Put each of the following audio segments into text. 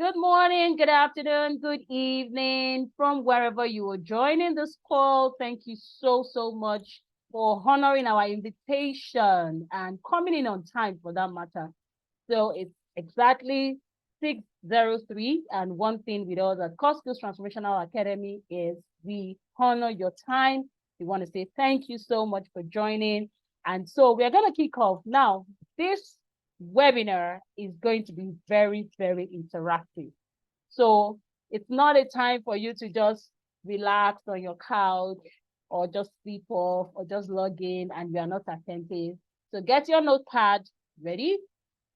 Good morning, good afternoon, good evening from wherever you are joining this call. Thank you so much for honoring our invitation and coming in on time for that matter. So it's exactly 6:03, and one thing with us at Core Skills Transformational Academy is we honor your time. We want to say thank you so much for joining. And so we're going to kick off now. This webinar is going to be very interactive. So it's not a time for you to just relax on your couch or just sleep off or just log in and you are not attentive. So get your notepad ready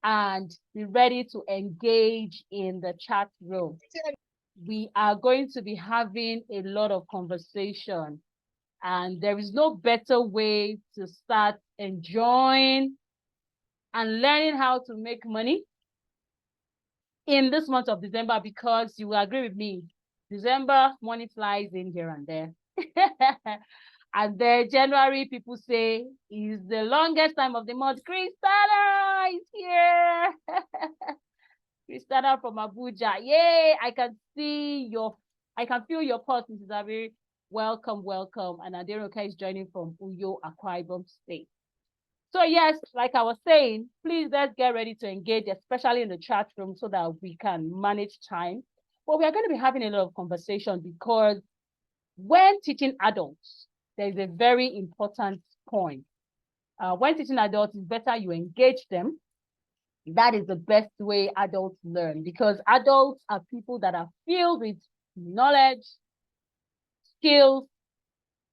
and be ready to engage in the chat room. We are going to be having a lot of conversation, and there is no better way to start enjoying and learning how to make money in this month of December, because you will agree with me, December money flies in here and there. And then January, people say, is the longest time of the month. Christina is here. Christina from Abuja. Yay, I can feel your pulse, Mrs. Abiri. Welcome. And Aderoka is joining from Uyo, Akwa Ibom State. So yes, like I was saying, please let's get ready to engage, especially in the chat room, so that we can manage time. But we are going to be having a lot of conversation, because when teaching adults, there is a very important point. When teaching adults, it's better you engage them. That is the best way adults learn, because adults are people that are filled with knowledge, skills,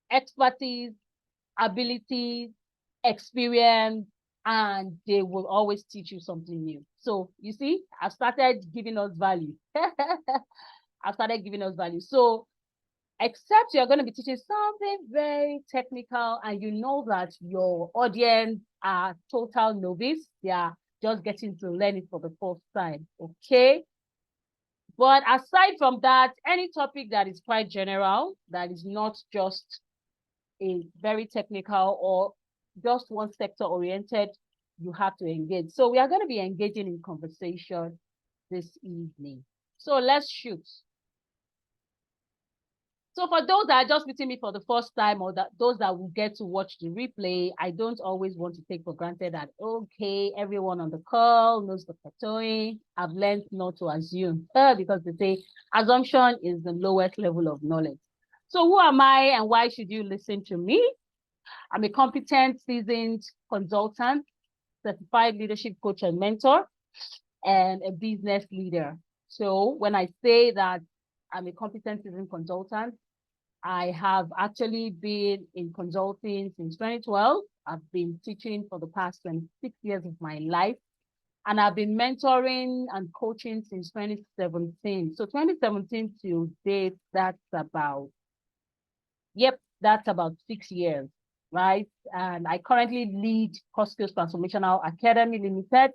expertise, abilities, experience, and they will always teach you something new. So you see, I've started giving us value. So except you're going to be teaching something very technical and you know that your audience are total novice, they are just getting to learn it for the first time, okay? But aside from that, any topic that is quite general, that is not just a very technical or just one sector oriented, you have to engage. So we are going to be engaging in conversation this evening. So let's shoot. So for those that are just meeting me for the first time, or those that will get to watch the replay, I don't always want to take for granted that, okay, everyone on the call knows the plateauing. I've learned not to assume, because they say assumption is the lowest level of knowledge. So who am I and why should you listen to me? I'm a competent, seasoned consultant, certified leadership coach and mentor, and a business leader. So when I say that I'm a competent, seasoned consultant, I have actually been in consulting since 2012. I've been teaching for the past 26 years of my life, and I've been mentoring and coaching since 2017. So 2017 to date, that's about 6 years, right? And I currently lead Core Skills Transformational Academy Limited.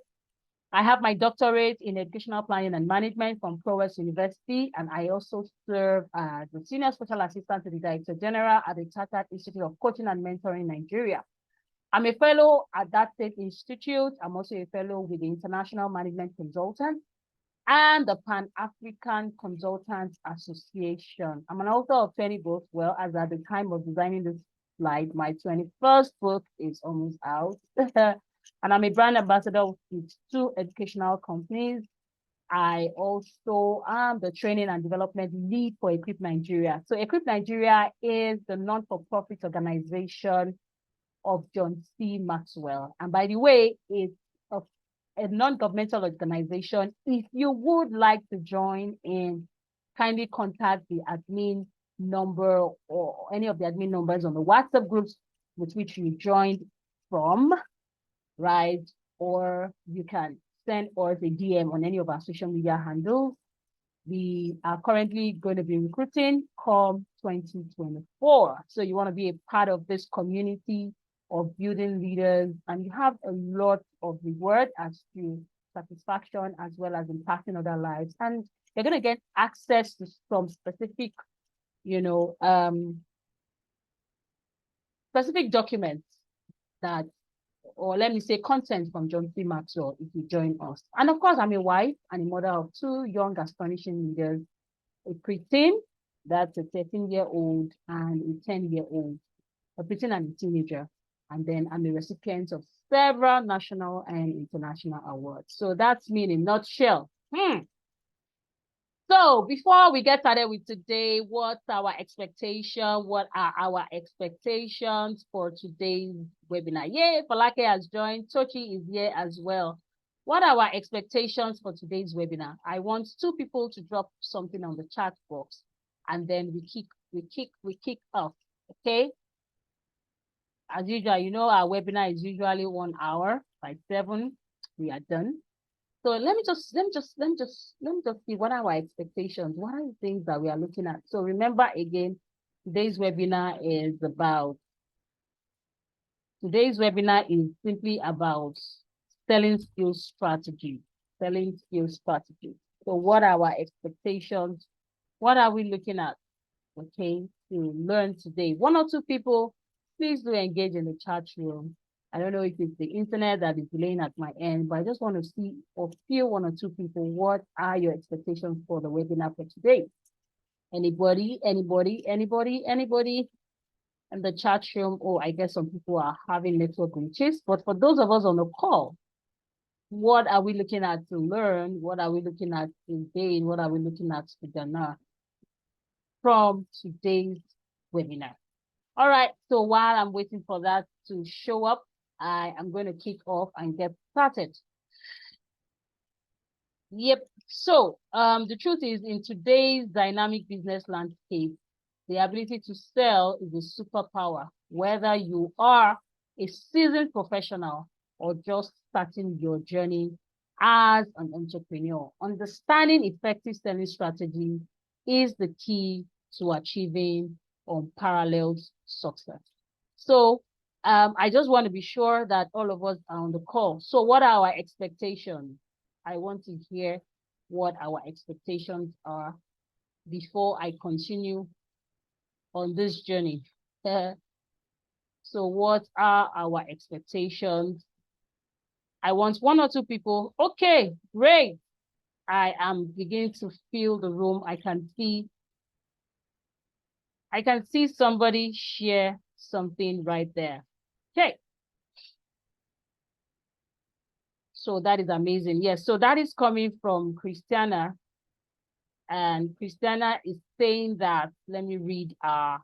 I have my doctorate in educational planning and management from Prowess University, and I also serve as the senior special assistant to the director general at the Chartered Institute of Coaching and Mentoring Nigeria. I'm a fellow at that state institute. I'm also a fellow with the International Management Consultants and the Pan-African Consultants Association. I'm an author of 20 books. Well, as at the time of designing this slide, my 21st book is almost out. And I'm a brand ambassador with 2 educational companies. I also am the training and development lead for Equip Nigeria. So Equip Nigeria is the non-for-profit organization of John C. Maxwell. And by the way, it's a non-governmental organization. If you would like to join in, kindly contact the admin number or any of the admin numbers on the WhatsApp groups with which you joined from, right? Or you can send us a DM on any of our social media handles. We are currently going to be recruiting come 2024. So you want to be a part of this community of building leaders, and you have a lot of reward as to satisfaction as well as impacting other lives. And you're going to get access to some specific, specific documents that or let me say content from John C. Maxwell if you join us. And of course, I'm a wife and a mother of two young astonishing leaders, a preteen, that's a 13-year-old, and a 10-year-old, a preteen and a teenager. And then I'm a recipient of several national and international awards. So that's me in a nutshell. So before we get started with today, what's our expectation? What are our expectations for today's webinar? Yay, Falake has joined. Tochi is here as well. What are our expectations for today's webinar? I want two people to drop something on the chat box, and then we kick off. Okay. As usual, you know our webinar is usually 1 hour. By 7, we are done. So let me just see what are our expectations. What are the things that we are looking at? So remember again, today's webinar is simply about selling skills strategy. Selling skills strategy. So what are our expectations? What are we looking at? Okay, to learn today. 1 or 2 people, please do engage in the chat room. I don't know if it's the internet that is delaying at my end, but I just want to see or feel 1 or 2 people. What are your expectations for the webinar for today? Anybody in the chat room? Oh, I guess some people are having network glitches, but for those of us on the call, what are we looking at to learn? What are we looking at to gain? What are we looking at to garner from today's webinar? All right, so while I'm waiting for that to show up, I am going to kick off and get started. Yep, so the truth is, in today's dynamic business landscape, the ability to sell is a superpower, whether you are a seasoned professional or just starting your journey as an entrepreneur. Understanding effective selling strategy is the key to achieving unparalleled success. So I just want to be sure that all of us are on the call. So what are our expectations? I want to hear what our expectations are before I continue on this journey. So what are our expectations? I want 1 or 2 people. Okay, great. I am beginning to feel the room. I can see somebody share something right there. Okay. So that is amazing. Yes, so that is coming from Christiana. And Christiana is saying that, let me read a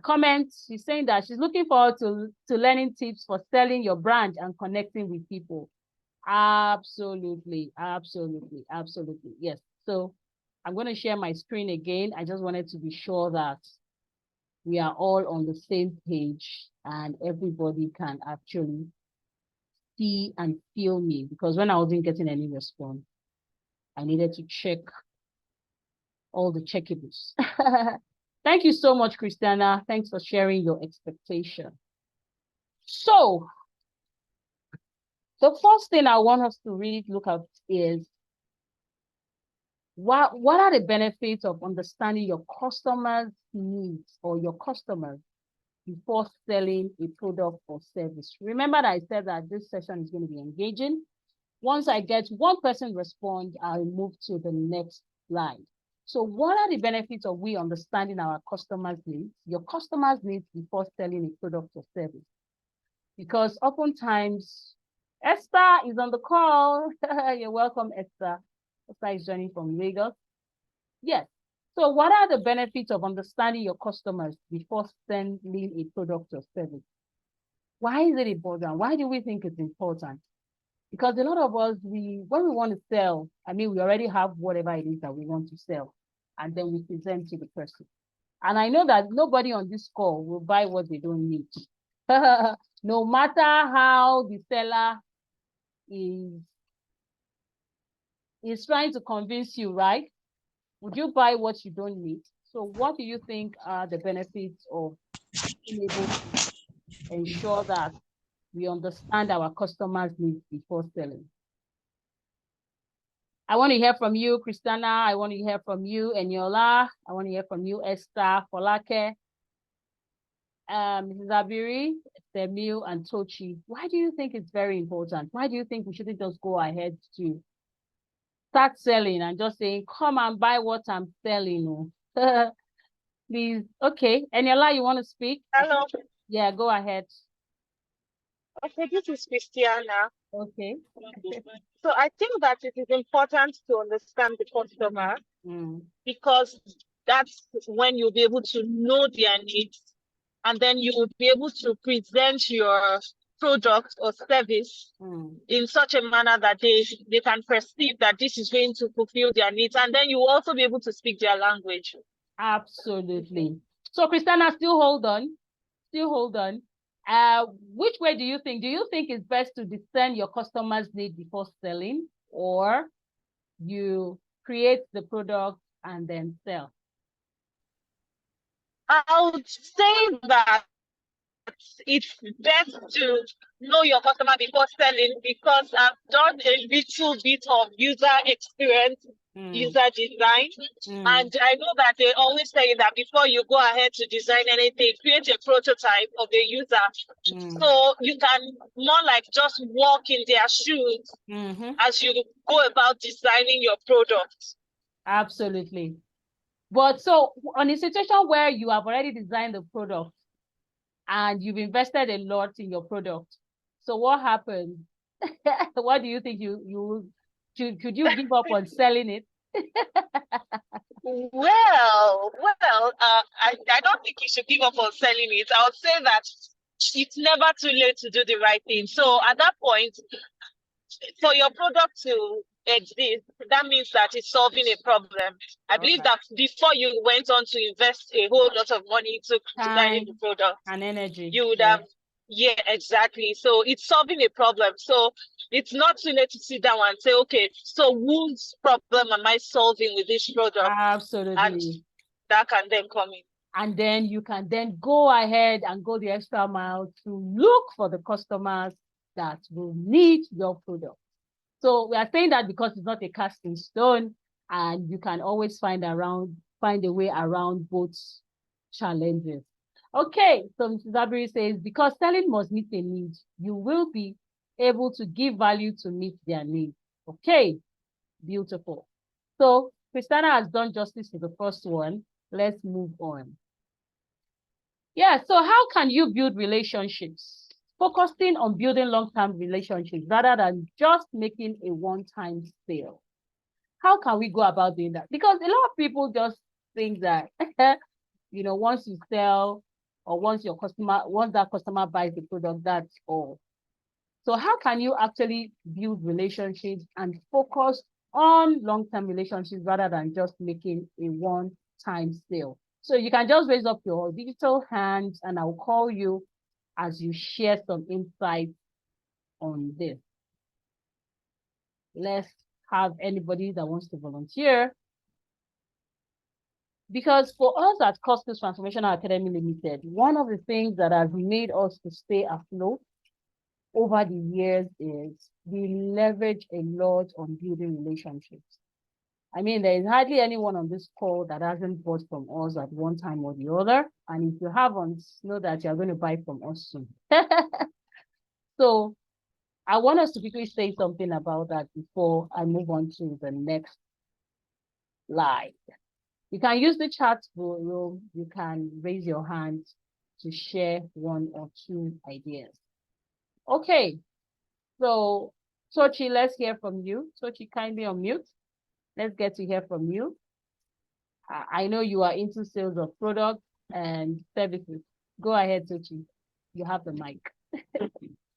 comment. She's saying that she's looking forward to learning tips for selling your brand and connecting with people. Absolutely, absolutely, absolutely. Yes. So I'm going to share my screen again. I just wanted to be sure that we are all on the same page and everybody can actually see and feel me, because when I wasn't getting any response, I needed to check all the checkables. Thank you so much, Christiana. Thanks for sharing your expectation. So the first thing I want us to really look at is what are the benefits of understanding your customers' needs or your customers before selling a product or service. Remember that I said that this session is going to be engaging. Once I get 1 person respond, I'll move to the next slide. So what are the benefits of we understanding our customers' needs, your customers' needs before selling a product or service? Because oftentimes, Esther is on the call. You're welcome, Esther. Esther is joining from Lagos. Yes. So what are the benefits of understanding your customers before selling a product or service? Why is it important? Why do we think it's important? Because a lot of us, when we want to sell, I mean, we already have whatever it is that we want to sell, and then we present to the person. And I know that nobody on this call will buy what they don't need. No matter how the seller is trying to convince you, right? Would you buy what you don't need? So what do you think are the benefits of being able to ensure that we understand our customers' needs before selling? I want to hear from you, Christiana. I want to hear from you, Eniola. I want to hear from you, Esther, Folake. Mrs. Abiri, Semil, and Tochi, why do you think it's very important? Why do you think we shouldn't just go ahead to start selling and just saying, come and buy what I'm selling? Please. Okay. Eniola, you want to speak? Hello. Yeah, go ahead. Okay, this is Christiana. Okay. So I think that it is important to understand the customer because that's when you'll be able to know their needs, and then you will be able to present your product or service in such a manner that they can perceive that this is going to fulfill their needs, and then you will also be able to speak their language. Absolutely. So Christiana, still hold on. Which way do you think? Do you think it's best to discern your customers' need before selling, or you create the product and then sell? I would say that it's best to know your customer before selling, because I've done a little bit of user experience, user design, and I know that they always say that before you go ahead to design anything, create a prototype of the user, so you can more like just walk in their shoes as you go about designing your product. Absolutely. But so on a situation where you have already designed the product and you've invested a lot in your product, so what happened? What do you think could you give up on selling it? I don't think you should give up on selling it. I would say that it's never too late to do the right thing. So at that point, for your product to exist, that means that it's solving a problem. I believe that before you went on to invest a whole lot of money to designing the product and energy, you would have, yeah, exactly. So it's solving a problem. So it's not too late to sit down and say, okay, so whose problem am I solving with this product? Absolutely. And that can then come in. And then you can then go ahead and go the extra mile to look for the customers that will need your product. So we are saying that because it's not a cast in stone, and you can always find a way around both challenges. Okay, so Mrs. Abiri says, because selling must meet a need, you will be able to give value to meet their needs. Okay, beautiful. So Christiana has done justice to the first one. Let's move on. Yeah, so how can you build relationships? Focusing on building long-term relationships rather than just making a one-time sale. How can we go about doing that? Because a lot of people just think that, once you sell or once that customer buys the product, that's all. So how can you actually build relationships and focus on long-term relationships rather than just making a one-time sale? So you can just raise up your digital hand and I'll call you as you share some insights on this. Let's have anybody that wants to volunteer. Because for us at Costkills Transformational Academy Limited, one of the things that has made us to stay afloat over the years is we leverage a lot on building relationships. I mean, there is hardly anyone on this call that hasn't bought from us at one time or the other. And if you haven't, know that you're going to buy from us soon. So I want us to quickly say something about that before I move on to the next slide. You can use the chat room. You can raise your hand to share one or two ideas. Okay, so Tochi, let's hear from you. Tochi, kindly unmute. Let's get to hear from you. I know you are into sales of products and services. Go ahead, Tochi. You have the mic.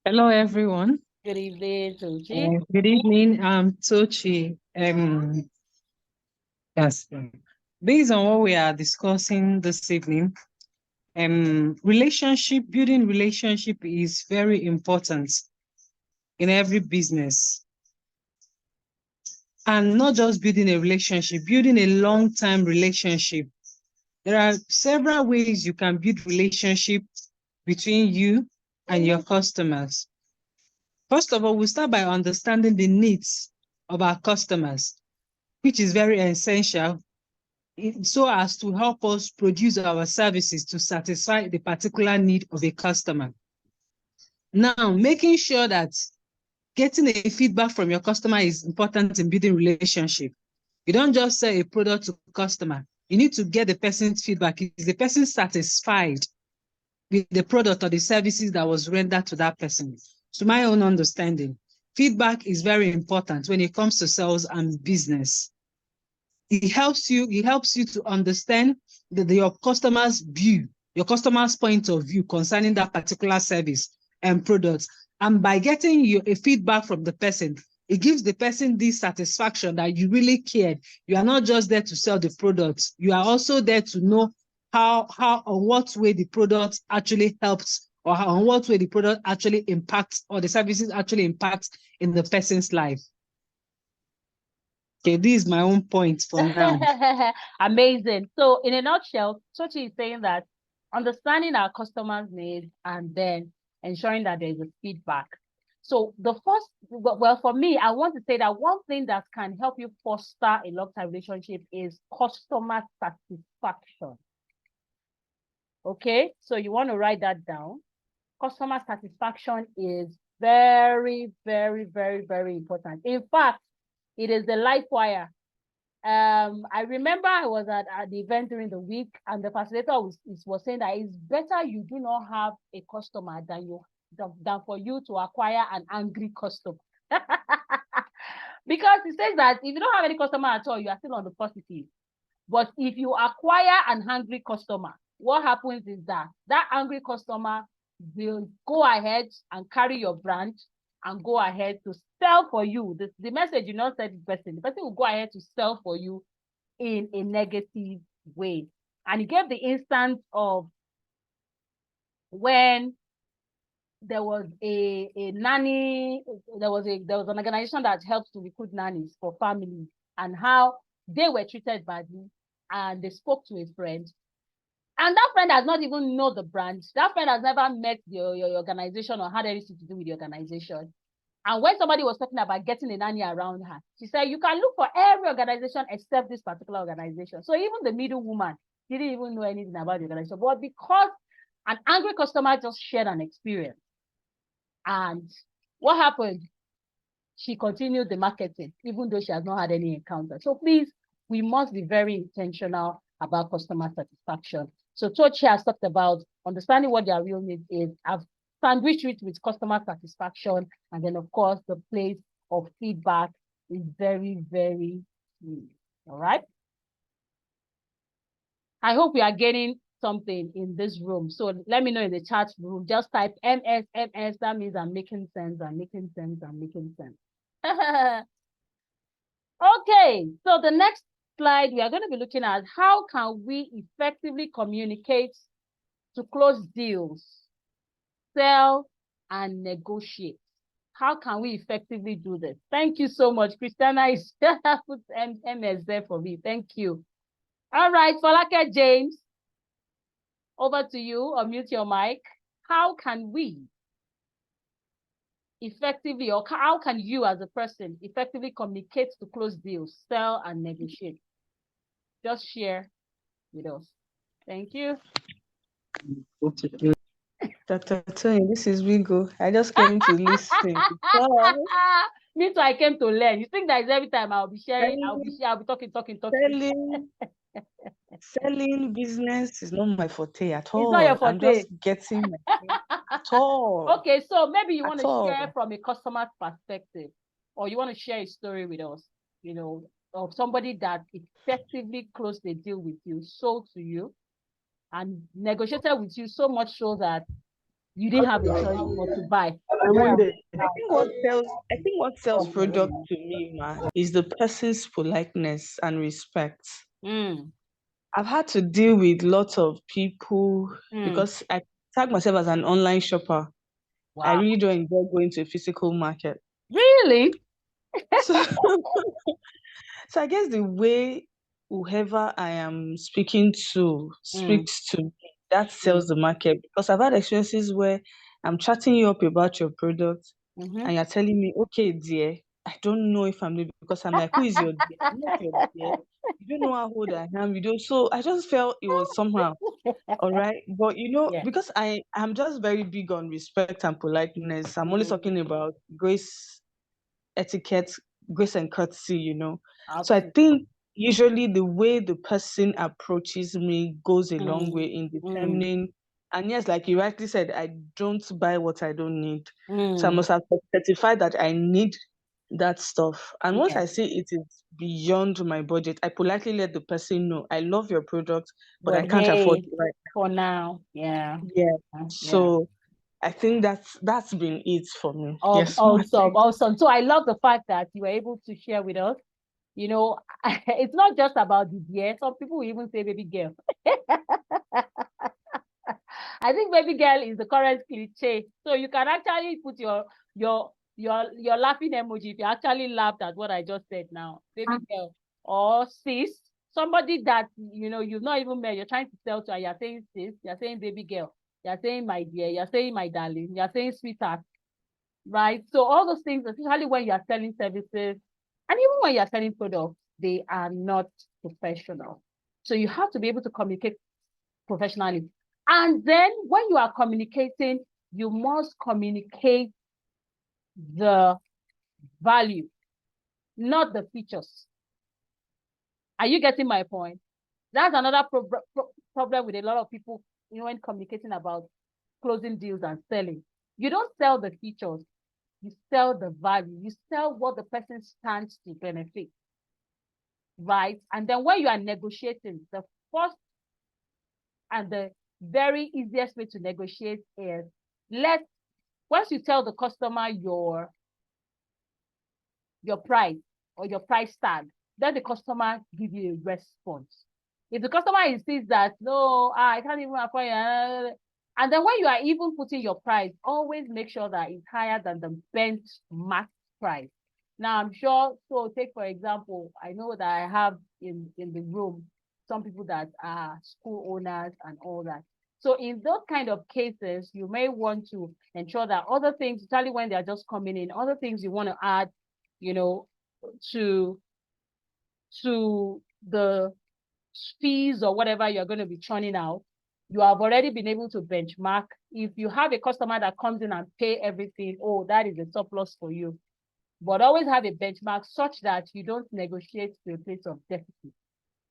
Hello, everyone. Good evening, Tochi. Good evening, Tochi. Yes. Based on what we are discussing this evening, building relationship is very important in every business. And not just building a relationship, building a long-term relationship. There are several ways you can build relationship between you and your customers. First of all, we start by understanding the needs of our customers, which is very essential so as to help us produce our services to satisfy the particular need of a customer. Now, making sure that getting a feedback from your customer is important in building relationship. You don't just sell a product to customer. You need to get the person's feedback. Is the person satisfied with the product or the services that was rendered to that person? To my own understanding, feedback is very important when it comes to sales and business. It helps you to understand your customer's view, your customer's point of view concerning that particular service and product. And by getting a feedback from the person, it gives the person this satisfaction that you really cared. You are not just there to sell the product. You are also there to know how or what way the product actually helps, or how, on what way the product actually impacts, or the services actually impact in the person's life. Okay, this is my own point for now. Amazing. So in a nutshell, Sochi is saying that understanding our customers' needs and then ensuring that there is a feedback. So the first, well, for me, I want to say that one thing that can help you foster a long-term relationship is customer satisfaction. Okay, so you want to write that down. Customer satisfaction is very, very, very, very important. In fact, it is the life wire. I remember I was at the event during the week, and the facilitator was saying that it's better you do not have a customer than for you to acquire an angry customer. Because it says that if you don't have any customer at all, you are still on the positive. But if you acquire an angry customer, what happens is that angry customer will go ahead and carry your brand and go ahead to sell for you. The message you not said the person will go ahead to sell for you in a negative way. And he gave the instance of when there was a nanny, there was an organization that helps to recruit nannies for families, and how they were treated badly, and they spoke to a friend. And that friend does not even know the brand. That friend has never met your organization or had anything to do with the organization. And when somebody was talking about getting a nanny around her, she said, you can look for every organization except this particular organization. So even the middle woman didn't even know anything about the organization. But because an angry customer just shared an experience, and what happened? She continued the marketing, even though she has not had any encounter. So please, we must be very intentional about customer satisfaction. So Tochi has talked about understanding what their real need is. I've sandwiched it with customer satisfaction. And then, of course, the place of feedback is very, very key. All right. I hope we are getting something in this room. So let me know in the chat room. Just type MS. That means I'm making sense. I'm making sense. I'm making sense. Okay. So the next slide, we are going to be looking at how can we effectively communicate to close deals, sell, and negotiate. How can we effectively do this? Thank you so much. Christiana is put MS there for me. Thank you. All right, Folake James, over to you. Unmute your mic. How can we effectively, or how can you as a person effectively communicate to close deals, sell, and negotiate? Just share with us. Thank you. Dr. Tony, this is Wigo. I just came to listen. Me too, I came to learn. You think that is every time I'll be sharing, I'll be talking. Selling business is not my forte at all. It's not your forte. I'm just getting at all. Okay, so maybe you want to share from a customer's perspective, or you want to share a story with us, of somebody that effectively closed the deal with you, sold to you, and negotiated with you so much so that you didn't have a choice but to buy. I think what sells product to me, man, is the person's politeness and respect. I've had to deal with lots of people because I tag myself as an online shopper. Wow. I really don't enjoy going to a physical market. Really? So I guess the way whoever I am speaking to speaks to me, that sells the market. Because I've had experiences where I'm chatting you up about your product and you're telling me, okay, dear, I don't know if I'm doing, because I'm like, who is your dear? I'm not your dear. You don't know how old I am, So I just felt it was somehow. All right. But Yeah. because I'm just very big on respect and politeness, I'm only talking about grace, etiquette, grace and courtesy. So I Absolutely. think usually the way the person approaches me goes a long way in Mm. determining. And yes, like you rightly said, I don't buy what I don't need. So I Mm. must have certified that I need that stuff. And once Yeah. I say it is beyond my budget, I politely let the person know I love your product, but I But can't afford hey, it right for now, yeah. now. Yeah. Yeah. So I think that's been it for me. Oh, Yes, ma'am. awesome, awesome. So I love the fact that you were able to share with us. You know, it's not just about the dear. Some people will even say baby girl. I think baby girl is the current cliche. So you can actually put your laughing emoji if you actually laughed at what I just said now. Baby girl or sis, somebody that you've not even met, you're trying to sell to, and you're saying sis, you're saying baby girl, you're saying my dear, you're saying my darling, you're saying sweetheart, right? So all those things, especially when you're selling services, and even when you're selling products, they are not professional. So you have to be able to communicate professionally. And then when you are communicating, you must communicate the value, not the features. Are you getting my point? That's another problem with a lot of people, when communicating about closing deals and selling. You don't sell the features, you sell the value, you sell what the person stands to benefit, right? And then when you are negotiating, the first and the very easiest way to negotiate is once you tell the customer your price or your price tag, then the customer give you a response. If the customer insists that no, I can't even afford it, and then when you are even putting your price, always make sure that it's higher than the benchmark price. Now I'm sure, so take for example, I know that I have in the room some people that are school owners and all that. So in those kind of cases, you may want to ensure that other things, especially when they're just coming in, other things you want to add, to the fees or whatever you're going to be churning out, you have already been able to benchmark. If you have a customer that comes in and pay everything, oh, that is a surplus for you. But always have a benchmark such that you don't negotiate to a place of deficit.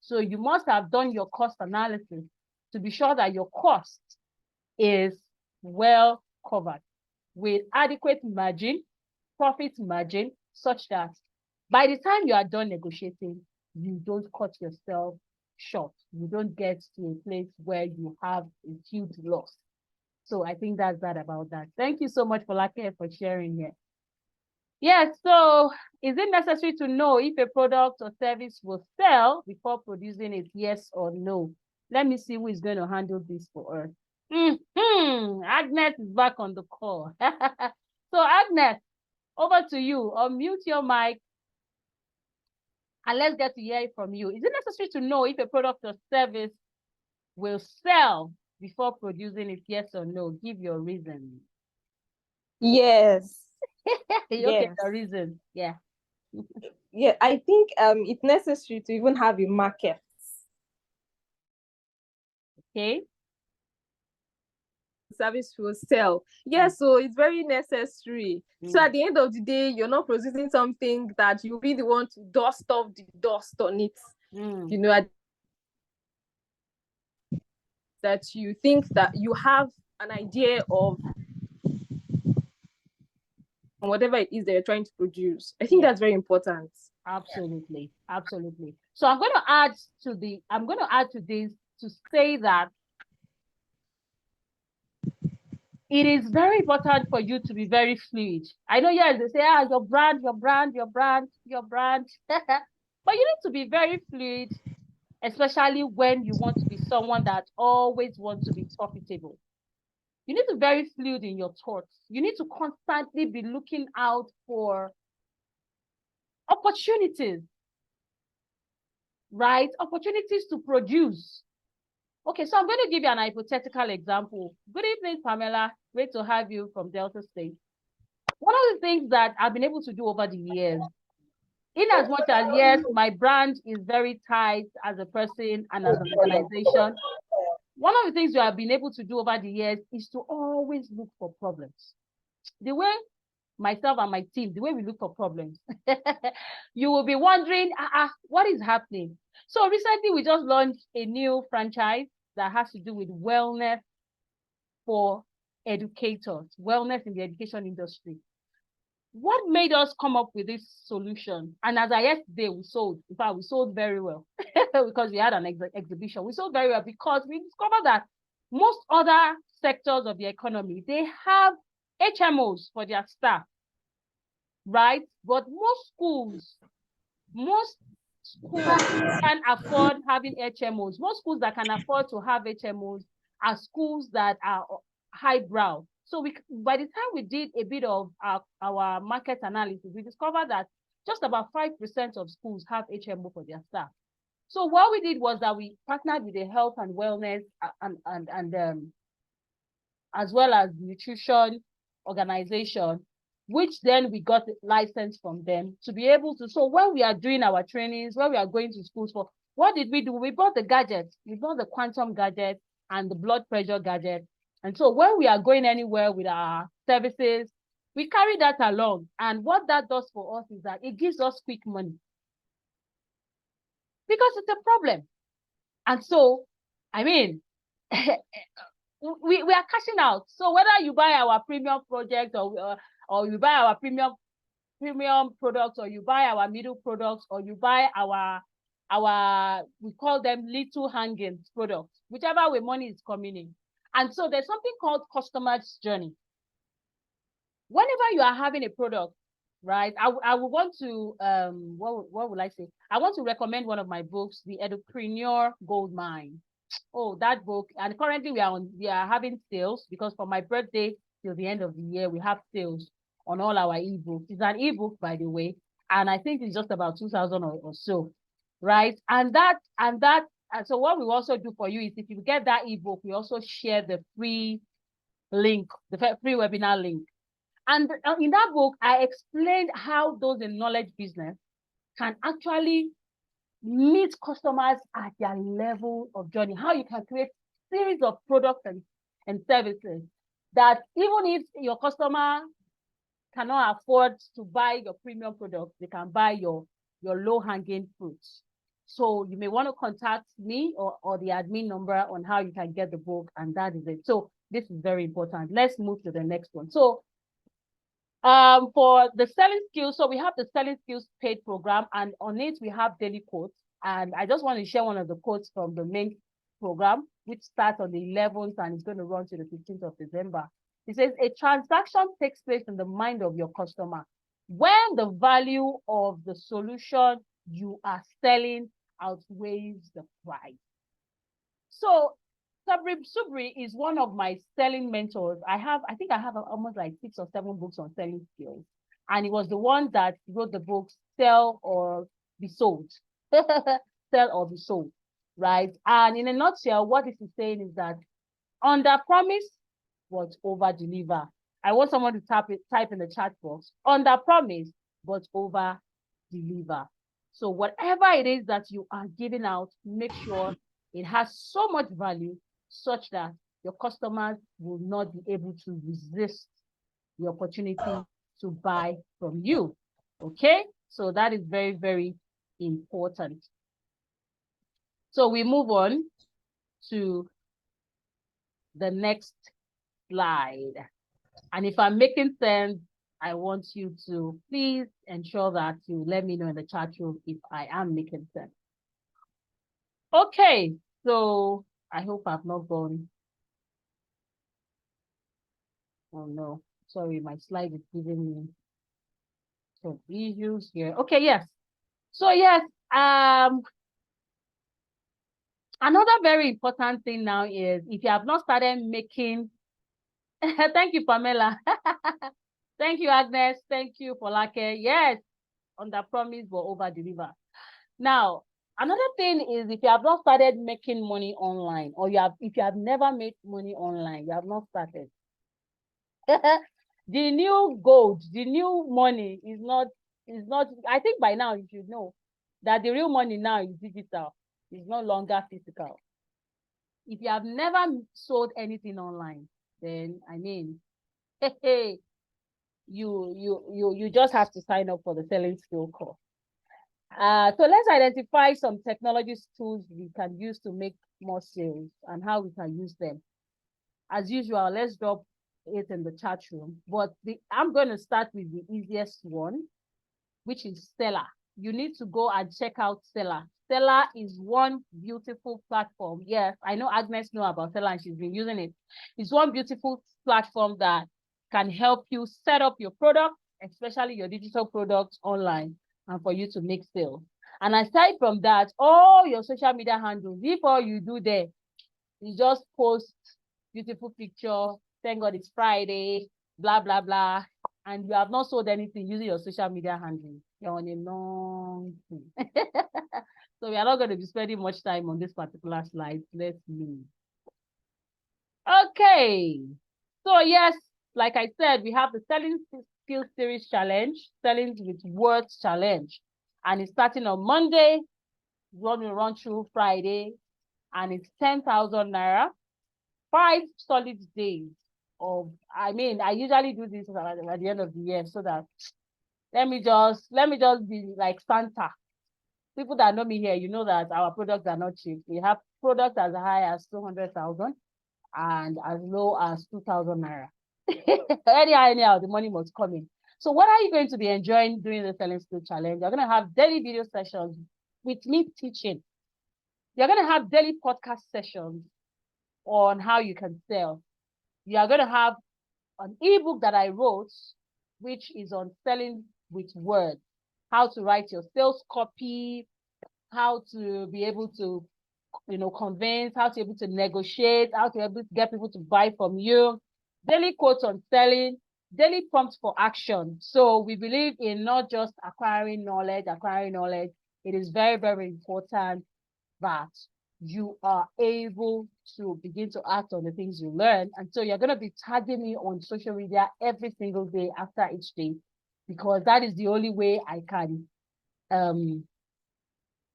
So you must have done your cost analysis to be sure that your cost is well covered with adequate margin, profit margin, such that by the time you are done negotiating, you don't cut yourself short. You don't get to a place where you have a huge loss. So I think that's that about that. Thank you so much, Folake, for sharing here. Yes, so is it necessary to know if a product or service will sell before producing it? Yes or no? Let me see who is going to handle this for us. Agnes is back on the call. So Agnes, over to you. Unmute your mic and let's get to hear it from you. Is it necessary to know if a product or service will sell before producing it? Yes or no? Give your reason. Yes. Okay, the reason. Yeah. Yeah, I think it's necessary to even have a market. Okay. Service will sell. Yeah, so it's very necessary. So at the end of the day, you're not producing something that you really want to dust off the dust on it. That you think that you have an idea of whatever it is that you're trying to produce. I think that's very important. Absolutely. Absolutely. So I'm going to add to this to say that it is very important for you to be very fluid. I know, yes, they say, your brand. But you need to be very fluid, especially when you want to be someone that always wants to be profitable. You need to be very fluid in your thoughts. You need to constantly be looking out for opportunities, right? Opportunities to produce. Okay, so I'm going to give you an hypothetical example. Good evening, Pamela. Great to have you from Delta State. One of the things that I've been able to do over the years in as much as, yes, my brand is very tight as a person and as an organization, one of the things we have been able to do over the years is to always look for problems. The way myself and my team, the way we look for problems, you will be wondering, what is happening? So recently we just launched a new franchise that has to do with wellness for educators, wellness in the education industry. What made us come up with this solution? And as I yesterday, we sold. In fact, we sold very well because we had an exhibition. We sold very well because we discovered that most other sectors of the economy, they have HMOs for their staff, right? But most schools can afford having HMOs. Most schools that can afford to have HMOs are schools that are highbrow. So by the time we did a bit of our market analysis, we discovered that just about 5% of schools have HMO for their staff. So what we did was that we partnered with the health and wellness and as well as nutrition organization, which then we got a license from them to be able to. So when we are doing our trainings, when we are going to schools for, what did we do? We bought the gadgets. We bought the quantum gadget and the blood pressure gadget. And so when we are going anywhere with our services, we carry that along. And what that does for us is that it gives us quick money because it's a problem. And so, I mean, we are cashing out. So whether you buy our premium project or you buy our premium products, or you buy our middle products, or you buy our we call them little hanging products, whichever way money is coming in. And so there's something called customer's journey. Whenever you are having a product, right, I would want to, what would I say? I want to recommend one of my books, The Edupreneur Goldmine. Oh, that book. And currently we are having sales because for my birthday till the end of the year, we have sales on all our ebooks. It's an ebook, by the way, and I think it's just about 2,000 or so, right? And so what we also do for you is if you get that ebook, we also share the free link, the free webinar link. And in that book, I explained how those in knowledge business can actually meet customers at their level of journey, how you can create series of products and services that even if your customer cannot afford to buy your premium products, they can buy your low-hanging fruits. So you may want to contact me or the admin number on how you can get the book, and that is it. So this is very important. Let's move to the next one. So for the selling skills, so we have the selling skills paid program, and on it we have daily quotes. And I just want to share one of the quotes from the main program, which starts on the 11th and is going to run to the 15th of December. It says, a transaction takes place in the mind of your customer when the value of the solution you are selling outweighs the price. So Subri is one of my selling mentors. I think I have almost like 6 or 7 books on selling skills. And he was the one that wrote the book, Sell or Be Sold. Sell or Be Sold, right? And in a nutshell, what this is saying is that under promise, but over deliver. I want someone to type in the chat box. Under promise, but over deliver. So whatever it is that you are giving out, make sure it has so much value such that your customers will not be able to resist the opportunity to buy from you. Okay, so that is very, very important. So we move on to the next slide. And if I'm making sense, I want you to please ensure that you let me know in the chat room if I am making sense. Okay, so I hope I've not gone. Oh no, sorry, my slide is giving me some issues here. Okay, yes. So yes, another very important thing now is if you have not started making, thank you, Pamela. Thank you, Agnes. Thank you, Polake. Yes, under promise but over deliver. Now, another thing is if you have not started making money online, or if you have never made money online, you have not started. The new gold, the new money is not It's not, I think by now you should know that the real money now is digital. It's no longer physical. If you have never sold anything online, then I mean, hey, you just have to sign up for the selling skill course. So let's identify some technology tools we can use to make more sales and how we can use them. As usual, let's drop it in the chat room. But I'm going to start with the easiest one, which is Stellar. You need to go and check out Stellar. Stellar is one beautiful platform. Yes, I know Agnes knows about Stellar and she's been using it. It's one beautiful platform that can help you set up your product, especially your digital products online, and for you to make sales. And aside from that, all your social media handles, if all you do there is just post beautiful picture, thank God it's Friday, blah, blah, blah, and you have not sold anything using your social media handle, you're on a long thing. So we are not going to be spending much time on this particular slide. Let's move. Okay. So yes, like I said, we have the Selling Skills Series Challenge, Selling with Words Challenge. And it's starting on Monday. It's going to run through Friday. And it's 10,000 Naira. 5 solid days of, I mean, I usually do this at the end of the year so that let me just be like Santa. People that know me here, you know that our products are not cheap. We have products as high as 200,000 and as low as 2,000 Naira. anyhow, the money must come in. So what are you going to be enjoying during the Selling Skill Challenge? You're going to have daily video sessions with me teaching. You're going to have daily podcast sessions on how you can sell. You are going to have an ebook that I wrote, which is on selling with words, how to write your sales copy, how to be able to, convince, how to be able to negotiate, how to be able to get people to buy from you, daily quotes on selling, daily prompts for action. So we believe in not just acquiring knowledge. It is very, very important that you are able to begin to act on the things you learn. And so you're going to be tagging me on social media every single day after each day, because that is the only way I can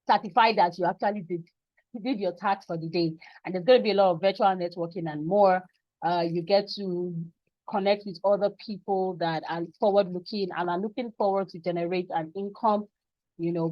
certify that you actually did your task for the day. And there's going to be a lot of virtual networking and more. You get to connect with other people that are forward-looking and are looking forward to generate an income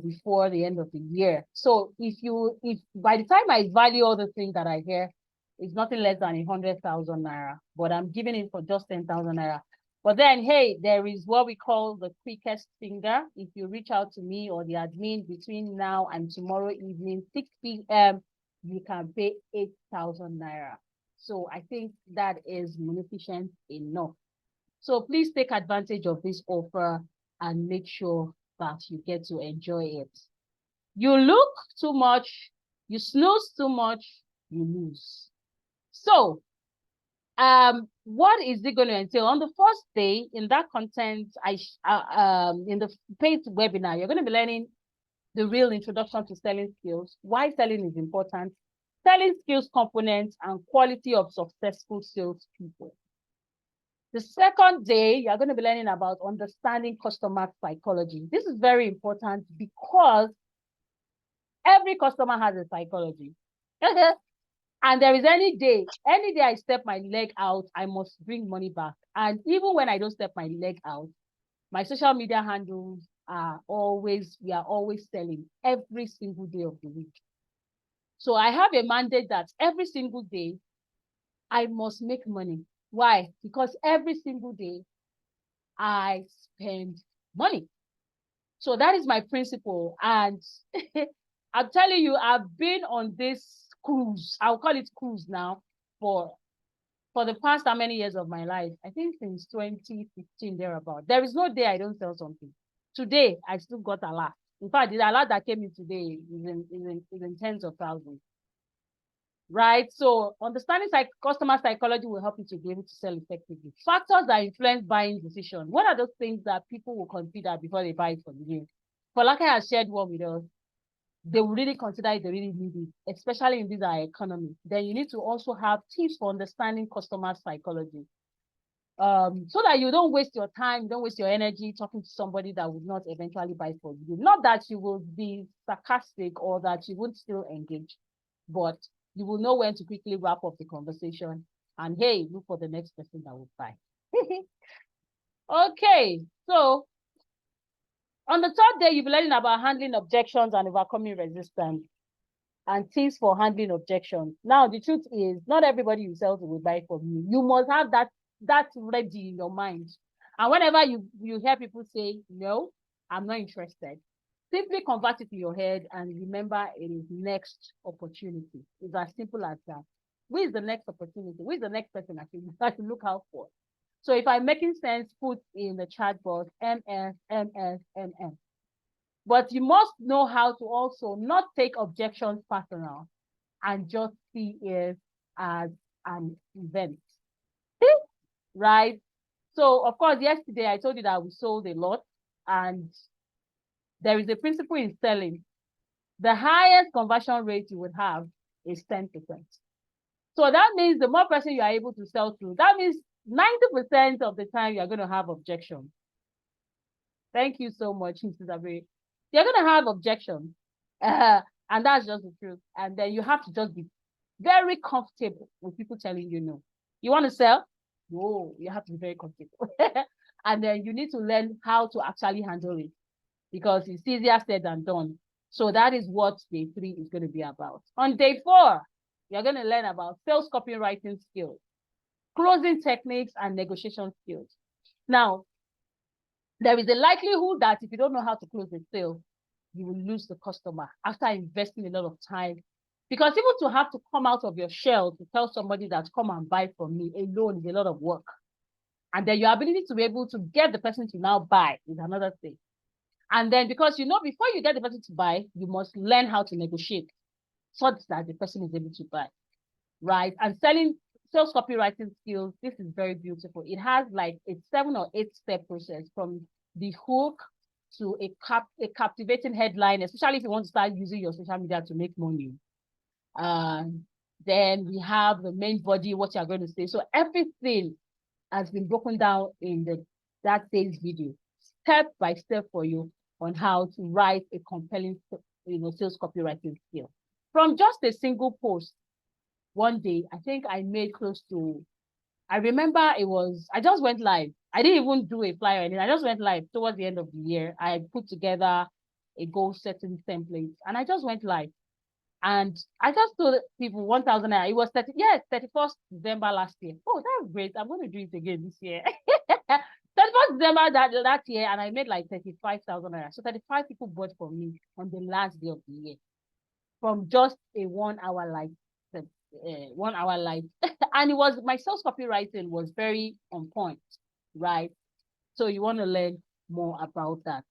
before the end of the year. So if by the time I value all the things that I hear, it's nothing less than 100,000 Naira, but I'm giving it for just 10,000 Naira. But then, hey, there is what we call the quickest finger. If you reach out to me or the admin between now and tomorrow evening, 6 p.m., you can pay 8,000 Naira. So I think that is munificent enough. So please take advantage of this offer and make sure that you get to enjoy it. You look too much, you snooze too much, you lose. So, what is it going to entail? On the first day, in that content, in the paid webinar, you're going to be learning the real introduction to selling skills, why selling is important, selling skills components, and quality of successful salespeople. The second day, you're going to be learning about understanding customer psychology. This is very important because every customer has a psychology. And there is any day I step my leg out, I must bring money back. And even when I don't step my leg out, my social media handles we are always selling every single day of the week. So I have a mandate that every single day I must make money. Why? Because every single day I spend money. So that is my principle. And I'm telling you, I've been on this cruise. I'll call it cruise now for the past how many years of my life? I think since 2015, thereabout. There is no day I don't sell something. Today, I still got a lot. In fact, the alert that came in today is in tens of thousands. Right? So understanding customer psychology will help you to be able to sell effectively. Factors that influence buying decision. What are those things that people will consider before they buy it from you? Folake has shared one with us. They will really consider it, they really need it, especially in this economy. Then you need to also have tips for understanding customer psychology. So that you don't waste your time, don't waste your energy talking to somebody that would not eventually buy from you. Not that you will be sarcastic or that you won't still engage, but you will know when to quickly wrap up the conversation and hey, look for the next person that will buy. Okay, so on the third day, you'll be learning about handling objections and overcoming resistance and tips for handling objections. Now, the truth is, not everybody you sell to will buy from you. You must have that ready in your mind. And whenever you hear people say, no, I'm not interested, simply convert it to your head and remember it is next opportunity. It's as simple as that. Who is the next opportunity? Who is the next person I should look out for? So if I'm making sense, put in the chat box MS. But you must know how to also not take objections personal and just see it as an event, right? So of course, yesterday I told you that we sold a lot, and there is a principle in selling. The highest conversion rate you would have is 10%. So that means the more person you are able to sell to, that means 90% of the time you're going to have objections. Thank you so much, Mrs. Abe. You're going to have objections. And that's just the truth. And then you have to just be very comfortable with people telling you no. You want to sell? Whoa, you have to be very comfortable. And then you need to learn how to actually handle it because it's easier said than done. So that is what day 3 is going to be about. On day 4, you're going to learn about sales copywriting skills, closing techniques, and negotiation skills. Now, there is a likelihood that if you don't know how to close a sale, you will lose the customer after investing a lot of time. Because even to have to come out of your shell to tell somebody that come and buy from me alone is a lot of work. And then your ability to be able to get the person to now buy is another thing. And then because before you get the person to buy, you must learn how to negotiate such that the person is able to buy, right? And sales copywriting skills, this is very beautiful. It has like a 7 or 8 step process from the hook to a captivating headline, especially if you want to start using your social media to make money. Then we have the main body, what you're going to say. So everything has been broken down in that sales video, step by step for you on how to write a compelling, sales copywriting skill. From just a single post, one day, I think I made close to, I remember I just went live. I didn't even do a flyer or anything. I just went live towards the end of the year. I put together a goal setting template and I just went live. And I just told people 1,000 naira. It was 31st December last year. Oh, that's great. I'm going to do it again this year. 31st December that year, and I made like 35,000 naira. So 35 people bought from me on the last day of the year from just a 1 hour live. 1 hour live. And my sales copywriting was very on point, right? So you want to learn more about that.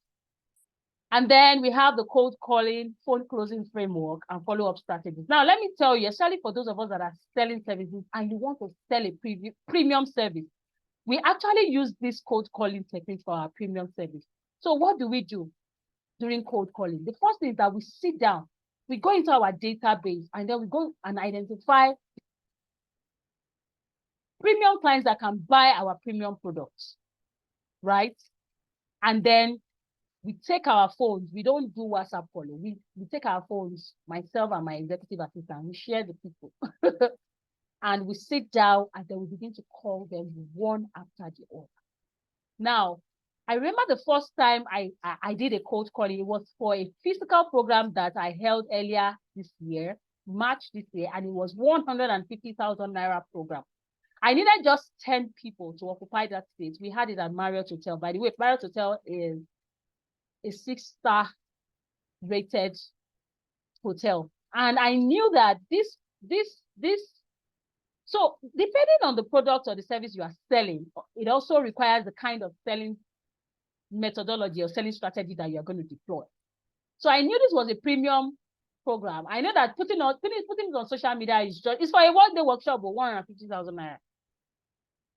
And then we have the cold calling, phone closing framework, and follow-up strategies. Now, let me tell you, especially for those of us that are selling services and you want to sell a premium service, we actually use this cold calling technique for our premium service. So what do we do during cold calling? The first thing is that we sit down, we go into our database, and then we go and identify premium clients that can buy our premium products, right? And then we take our phones. We don't do WhatsApp calling. We take our phones, myself and my executive assistant, we share the people. And we sit down and then we begin to call them one after the other. Now, I remember the first time I did a cold calling, it was for a physical program that I held earlier this year, March this year, and it was 150,000 naira program. I needed just 10 people to occupy that space. We had it at Marriott Hotel. By the way, Marriott Hotel is a 6-star rated hotel. And I knew that so depending on the product or the service you are selling, it also requires the kind of selling methodology or selling strategy that you're going to deploy. So I knew this was a premium program. I know that putting it on social media it's for a 1-day workshop of 150,000 naira.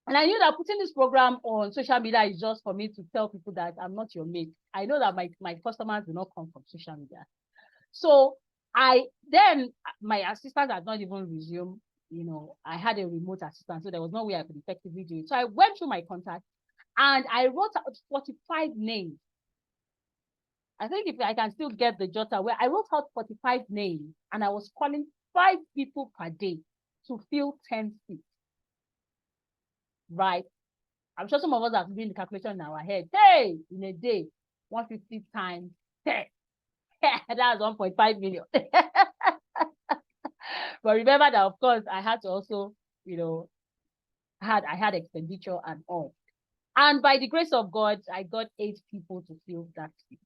And I knew that putting this program on social media is just for me to tell people that I'm not your mate. I know that my customers do not come from social media. So my assistant had not even resumed I had a remote assistant, so there was no way I could effectively do it. So I went through my contacts and I wrote out 45 names. I think if I can still get the jotter where I wrote out 45 names and I was calling 5 people per day to fill 10 seats. Right? I'm sure some of us have been the calculation in our head. Hey, in a day, 150 times 10. That's 1.5 million. But remember that, of course, I had to also, I had expenditure and all. And by the grace of God, I got 8 people to fill that seat.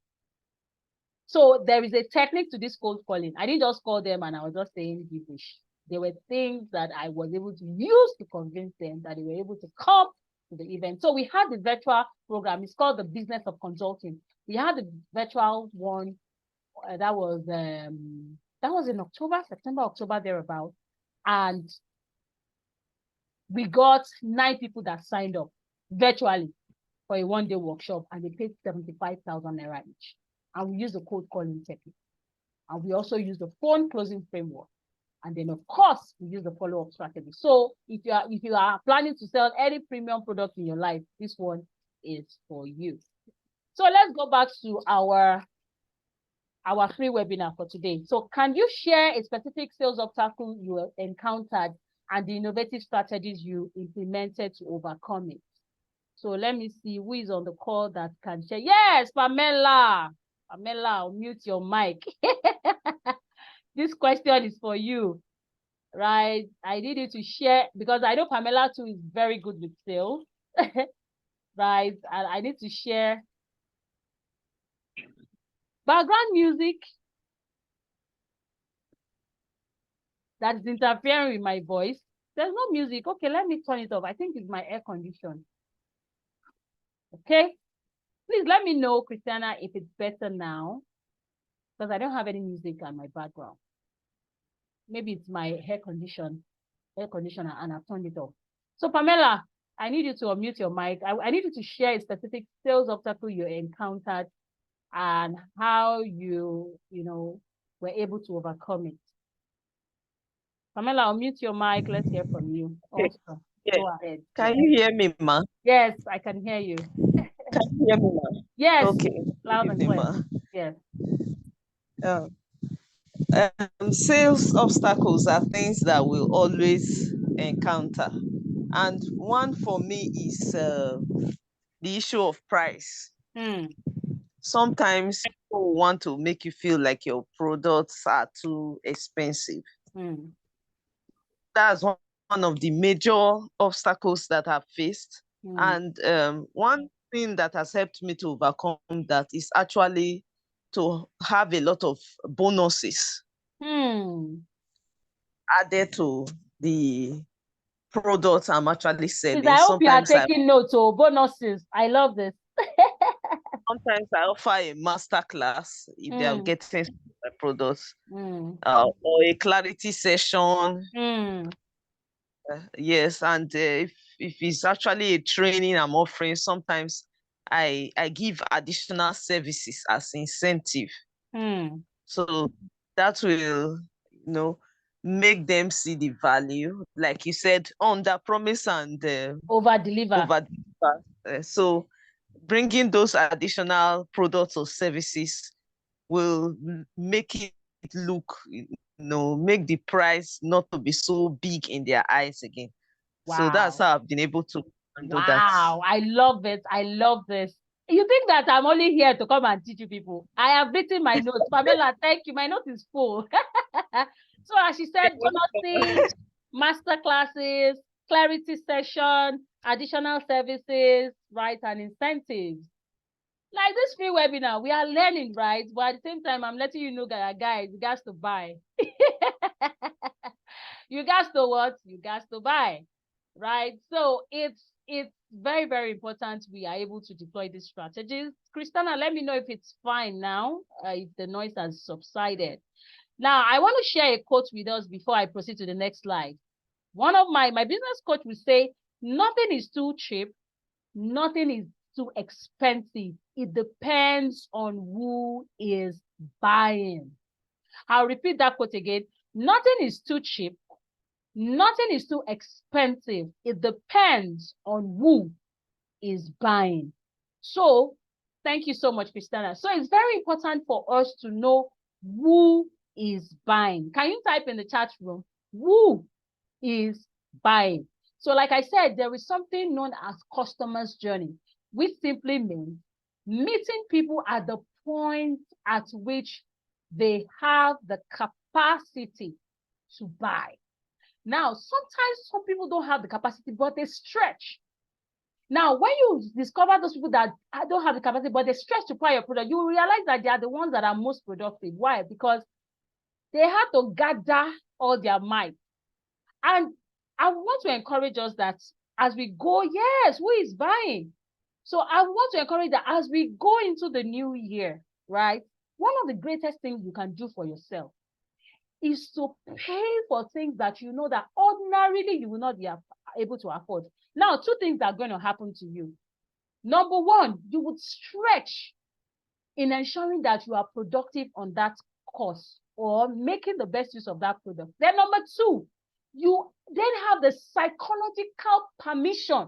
So there is a technique to this cold calling. I didn't just call them and I was just saying gibberish. There were things that I was able to use to convince them that they were able to come to the event. So we had the virtual program. It's called the Business of Consulting. We had the virtual one that was in September, October, thereabout. And we got 9 people that signed up virtually for a one-day workshop, and they paid 75,000 naira each. And we use the cold calling technique. And we also use the phone closing framework. And then, of course, we use the follow-up strategy. So if you are planning to sell any premium product in your life, this one is for you. So let's go back to our free webinar for today. So can you share a specific sales obstacle you encountered and the innovative strategies you implemented to overcome it? So let me see who is on the call that can share. Yes, Pamela. Pamela, mute your mic. This question is for you, right? I need you to share because I know Pamela too is very good with sales, right? And I need to share background music that is interfering with my voice. There's no music. Okay, let me turn it off. I think it's my air condition. Okay. Please let me know, Christiana, if it's better now, because I don't have any music on my background. Maybe it's my air conditioner, and I've turned it off. So Pamela, I need you to unmute your mic. I need you to share a specific sales obstacle you encountered and how you were able to overcome it. Pamela, unmute your mic. Let's hear from you. Also, yes. Go ahead. Can you hear me, ma? Yes, I can hear you. Can you hear me, ma? Yes. Okay. Loud and clear. Yes. Sales obstacles are things that we'll always encounter. And one for me is the issue of price. Sometimes people want to make you feel like your products are too expensive. That's one of the major obstacles that I've faced. And one thing that has helped me to overcome that is actually to have a lot of bonuses added to the products I'm actually selling. I hope you are taking notes. Bonuses. I love this. Sometimes I offer a masterclass if they are getting my products, or a clarity session. Yes, and if it's actually a training I'm offering, sometimes I give additional services as incentive. So that will, make them see the value. Like you said, under promise and over deliver. So bringing those additional products or services will make it look, make the price not to be so big in their eyes again. Wow. So that's how I've been able to do that. Wow, I love it. I love this. You think that I'm only here to come and teach you people? I have written my notes. Pamela, thank you. My note is full. So as she said, bonuses, master classes, clarity session, additional services, right, and incentives. Like this free webinar, we are learning, right? But at the same time, I'm letting you know that, guys, you guys to buy. You guys to what? You guys to buy, right? So it's very, very important we are able to deploy these strategies. Christiana, let me know if it's fine now, if the noise has subsided. Now, I want to share a quote with us before I proceed to the next slide. One of my business coach will say, nothing is too cheap, nothing is too expensive. It depends on who is buying. I'll repeat that quote again. Nothing is too cheap, Nothing is too expensive. It depends on who is buying. So thank you so much, Christiana. So it's very important for us to know who is buying. Can you type in the chat room, who is buying? So like I said, there is something known as customer's journey, which simply means meeting people at the point at which they have the capacity to buy. Now, sometimes some people don't have the capacity, but they stretch. Now, when you discover those people that don't have the capacity, but they stretch to buy your product, you will realize that they are the ones that are most productive. Why? Because they have to gather all their might. And I want to encourage us that as we go, yes, who is buying? So I want to encourage that as we go into the new year, right? One of the greatest things you can do for yourself is to pay for things that you know that ordinarily you will not be able to afford. Now, two things are going to happen to you. Number one, you would stretch in ensuring that you are productive on that course or making the best use of that product. Then number two, you then have the psychological permission,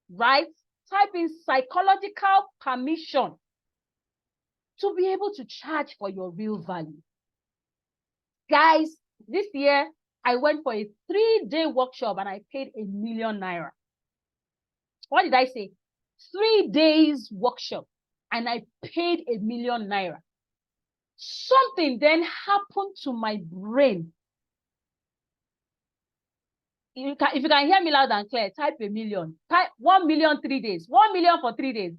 right? Type in psychological permission to be able to charge for your real value. Guys, this year, I went for a 3-day workshop and I paid ₦1 million. What did I say? 3 days workshop and I paid ₦1 million. Something then happened to my brain. If you can hear me loud and clear, type 1 million. Type 1 million 3 days. 1 million for 3 days.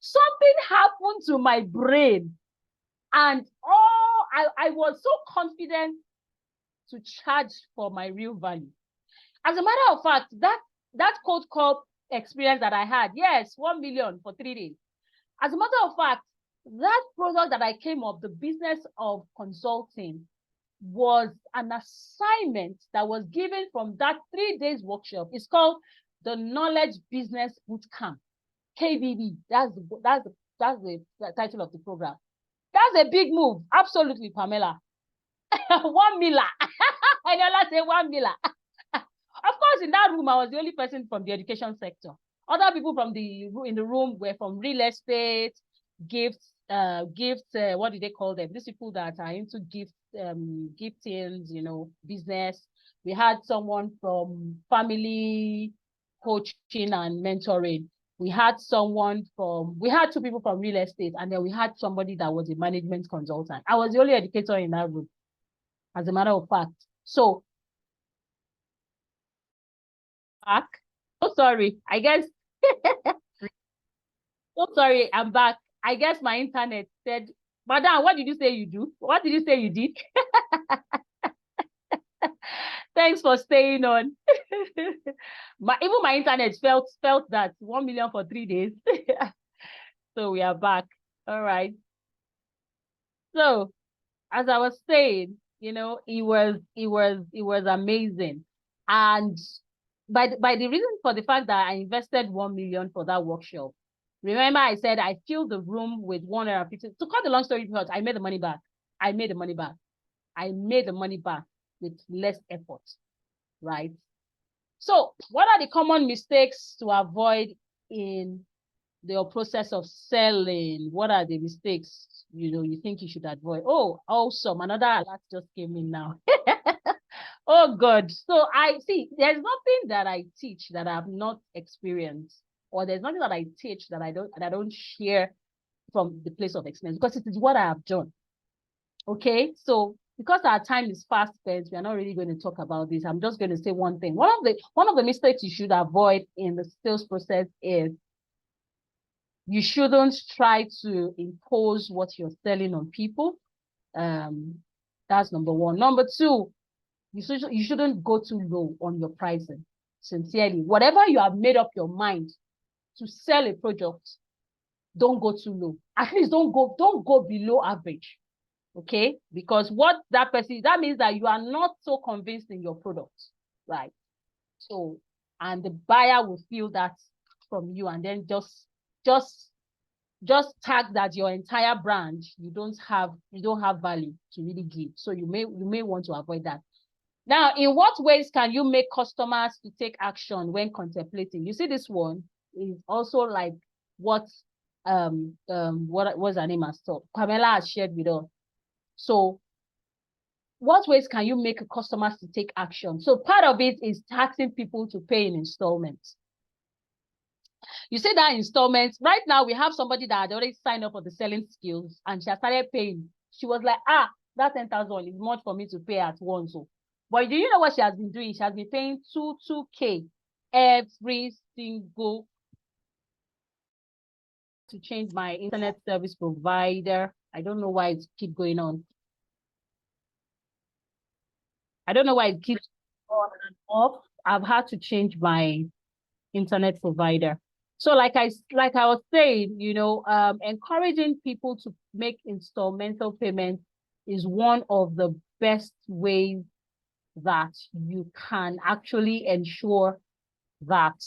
Something happened to my brain. And I was so confident to charge for my real value. As a matter of fact, that cold call experience that I had, yes, 1 million for 3 days. As a matter of fact, that product that I came up, the business of consulting, was an assignment that was given from that 3 days workshop. It's called the Knowledge Business Bootcamp, KBB. That's the title of the program. That's a big move. Absolutely, Pamela. 1 million. I never say 1 million. Of course, in that room, I was the only person from the education sector. Other people in the room were from real estate, gifts, what do they call them? These people that are into giftings, you know, business. We had someone from family coaching and mentoring. We had two people from real estate, and then we had somebody that was a management consultant. I was the only educator in that room, as a matter of fact. So, back. Oh, sorry. I guess. Oh, sorry. I'm back. I guess my internet said, Madam, what did you say you do? What did you say you did? Thanks for staying on. Even my internet felt that 1 million for 3 days. So we are back. All right. So as I was saying, you know, it was amazing. And by the reason for the fact that I invested 1 million for that workshop, remember I said I filled the room with 150. To cut the long story short, I made the money back. I made the money back with less effort, right? So what are the common mistakes to avoid in the process of selling? What are the mistakes, you know, you think you should avoid? Oh, awesome. Another alert just came in now. Oh, God. So I see there's nothing that I teach that I have not experienced, or there's nothing that I teach that I don't share from the place of experience, because it is what I have done. Okay, so because our time is fast spent, we are not really going to talk about this. I'm just going to say one thing. One of the mistakes you should avoid in the sales process is you shouldn't try to impose what you're selling on people. That's number one. Number two, you shouldn't go too low on your pricing. Sincerely, whatever you have made up your mind to sell a product, don't go too low. At least don't go below average. Okay, because what that means that you are not so convinced in your product, right? So, and the buyer will feel that from you, and then just tag that your entire brand you don't have value to really give. So you may want to avoid that. Now, in what ways can you make customers to take action when contemplating? You see, this one is also like what was her name as well? Pamela has shared with us. So, what ways can you make customers to take action? So part of it is taxing people to pay in installments. You see that installments, right now we have somebody that had already signed up for the selling skills and she has started paying. She was like, that 10,000 is much for me to pay at once. So, but do you know what she has been doing? She has been paying 2K every single to change my internet service provider. I don't know why it keeps going on. I don't know why it keeps on and off. I've had to change my internet provider. So like I was saying, you know, encouraging people to make installmental payments is one of the best ways that you can actually ensure that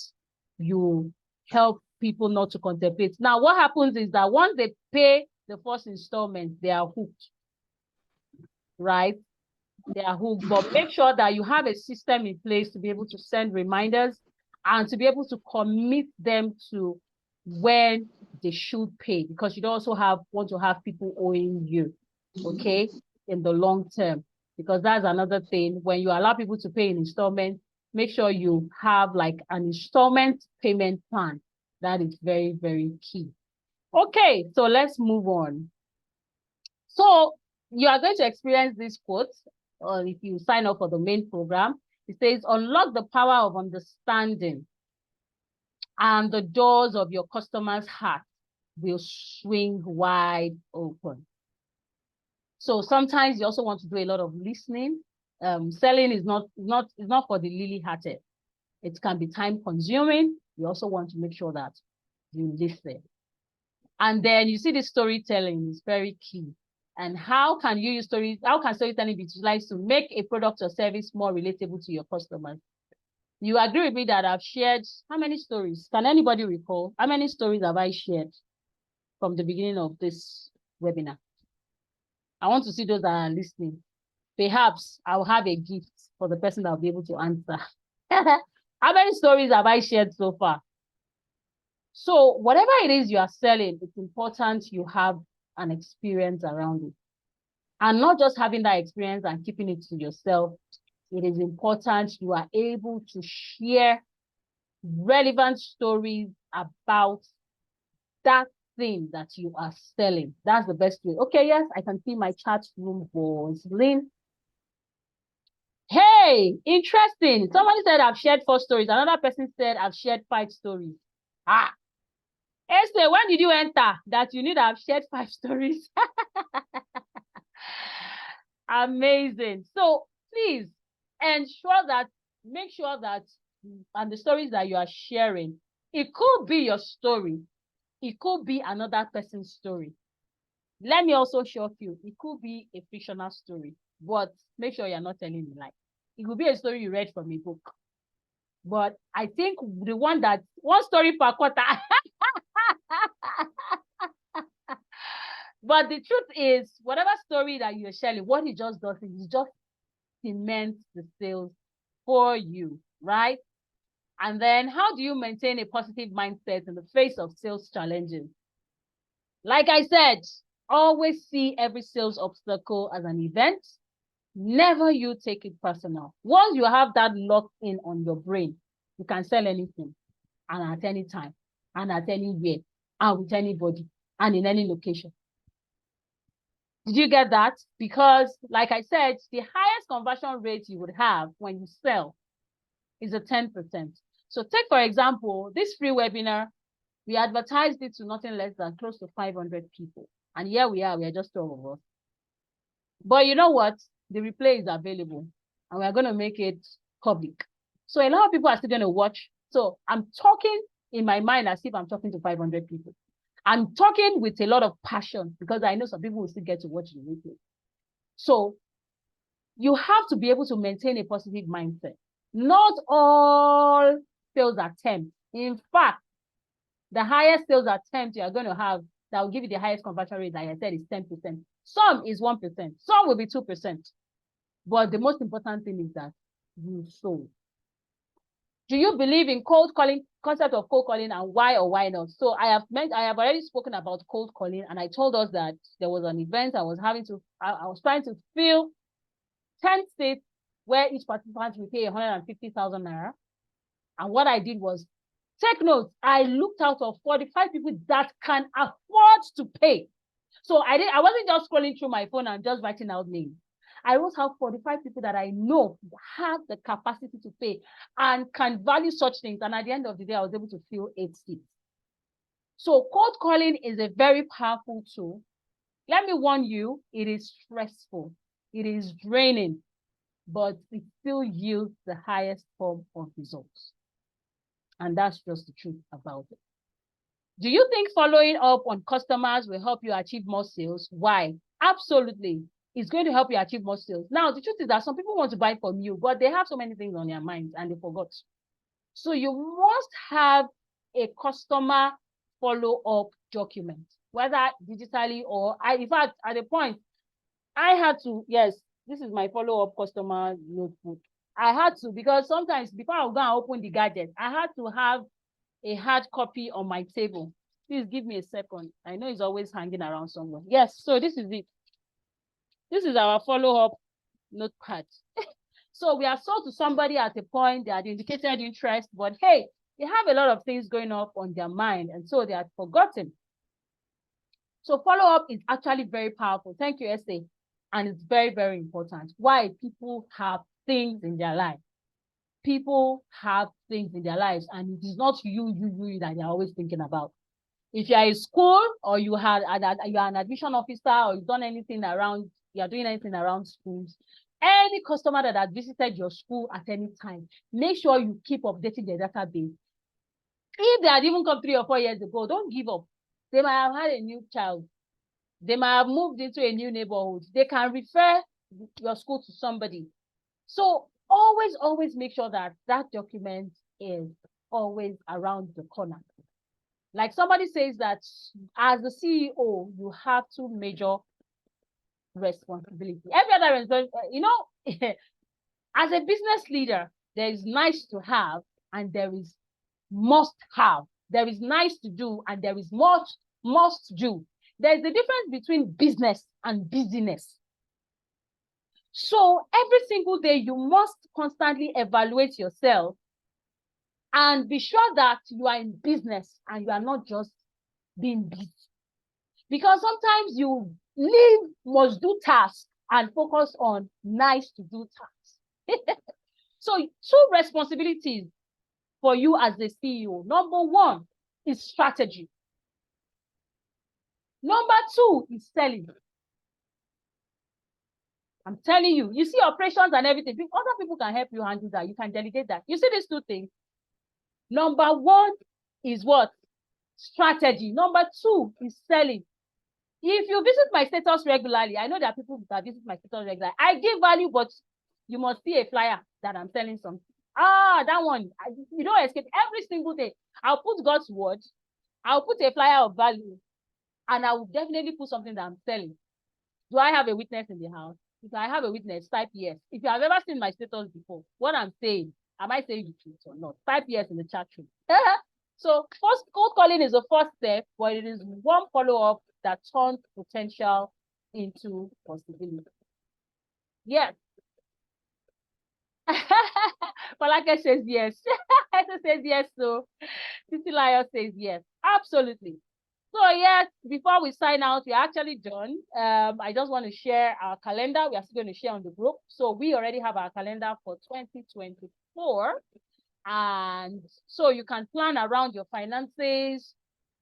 you help people not to contemplate. Now, what happens is that once they pay the first installment, they are hooked, right? They are hooked, but make sure that you have a system in place to be able to send reminders and to be able to commit them to when they should pay, because you also want to have people owing you, okay, in the long term, because that's another thing. When you allow people to pay in installments, make sure you have like an installment payment plan. That is very, very key. Okay, so let's move on. So you are going to experience this quote, or if you sign up for the main program. It says, unlock the power of understanding and the doors of your customer's heart will swing wide open. So sometimes you also want to do a lot of listening. Selling is not for the lily-hearted. It can be time consuming. You also want to make sure that you listen. And then you see the storytelling is very key. And how can you use stories? How can storytelling be utilized to make a product or service more relatable to your customers? You agree with me that I've shared how many stories? Can anybody recall? How many stories have I shared from the beginning of this webinar? I want to see those that are listening. Perhaps I'll have a gift for the person that will be able to answer. How many stories have I shared so far? So whatever it is you are selling, it's important you have an experience around it. And not just having that experience and keeping it to yourself. It is important you are able to share relevant stories about that thing that you are selling. That's the best way. Okay, yes, I can see my chat room was Lynn. Hey, interesting. Somebody said I've shared 4 stories. Another person said I've shared 5 stories. Esther, when did you enter that you need to have shared 5 stories? Amazing. So please make sure that and the stories that you are sharing, it could be your story. It could be another person's story. Let me also shock you. It could be a fictional story, but make sure you're not telling me lie. It could be a story you read from a book. But I think the one story per quarter. But the truth is, whatever story that you're sharing, what it just does is it just cements the sales for you, right? And then how do you maintain a positive mindset in the face of sales challenges? Like I said, always see every sales obstacle as an event. Never you take it personal. Once you have that locked in on your brain, you can sell anything and at any time and at anywhere and with anybody and in any location. Did you get that? Because like I said, the highest conversion rate you would have when you sell is a 10%. So take, for example, this free webinar, we advertised it to nothing less than close to 500 people. And here we are just 12 of us. But you know what? The replay is available and we're going to make it public. So a lot of people are still going to watch. So I'm talking in my mind as if I'm talking to 500 people. I'm talking with a lot of passion because I know some people will still get to watch the replay. So you have to be able to maintain a positive mindset. Not all sales attempts. In fact, the highest sales attempt you are going to have that will give you the highest conversion rate, like I said, is 10%. Some is 1%. Some will be 2%. But the most important thing is that you sold. Do you believe in cold calling, concept of cold calling, and why or why not? So I have already spoken about cold calling, and I told us that there was an event I was trying to fill 10 states where each participant will pay 150,000 naira. And what I did was, take notes, I looked out of 45 people that can afford to pay. So I wasn't just scrolling through my phone and just writing out names. I wrote out 45 people that I know have the capacity to pay and can value such things. And at the end of the day, I was able to fill 8 seats. So cold calling is a very powerful tool. Let me warn you, it is stressful. It is draining, but it still yields the highest form of results. And that's just the truth about it. Do you think following up on customers will help you achieve more sales? Why? Absolutely. It's going to help you achieve more sales. Now, the truth is that some people want to buy from you, but they have so many things on their minds and they forgot. So you must have a customer follow-up document, whether digitally or in fact, at a point, I had to, yes, this is my follow-up customer notebook. I had to, because sometimes before I would go and open the gadget, I had to have a hard copy on my table. Please give me a second. I know it's always hanging around somewhere. Yes, so this is it. This is our follow-up notepad. So we are sold to somebody at a point, they had indicated interest, but hey, they have a lot of things going on their mind, and so they had forgotten. So follow-up is actually very powerful. Thank you, Esther. And it's very, very important. Why? People have things in their life. People have things in their lives, and it is not you that they're always thinking about. If you're in school or you are an admission officer or you've done anything around, you're doing anything around schools, any customer that has visited your school at any time, make sure you keep updating the database. If they had even come 3 or 4 years ago, don't give up. They might have had a new child. They might have moved into a new neighborhood. They can refer your school to somebody. So always make sure that that document is always around the corner. Like somebody says that as the CEO, you have 2 major responsibilities. Every other responsibility, as a business leader, there is nice to have and there is must have. There is nice to do and there is must do. There's a difference between business and busyness. So every single day, you must constantly evaluate yourself and be sure that you are in business and you are not just being busy. Because sometimes you leave must do tasks and focus on nice to do tasks. So 2 responsibilities for you as the CEO. Number 1 is strategy. Number 2 is selling. I'm telling you, you see operations and everything. Other people can help you handle that. You can delegate that. You see these 2 things. Number 1 is what? Strategy. Number 2 is selling. If you visit my status regularly, I know there are people that visit my status regularly. I give value, but you must see a flyer that I'm selling something. That one, you don't escape. Every single day, I'll put God's word. I'll put a flyer of value, and I will definitely put something that I'm selling. Do I have a witness in the house? If I have a witness, type yes. If you have ever seen my status before, what I'm saying, am I saying the truth or not? Type yes in the chat room. So first, cold calling is the first step, but it is one follow-up that turns potential into possibility. Yes. Falake says yes. Esa says yes. So Titilayo says yes. Absolutely. So yes, before we sign out, we're actually done. I just want to share our calendar. We are still going to share on the group. So we already have our calendar for 2024. And so you can plan around your finances.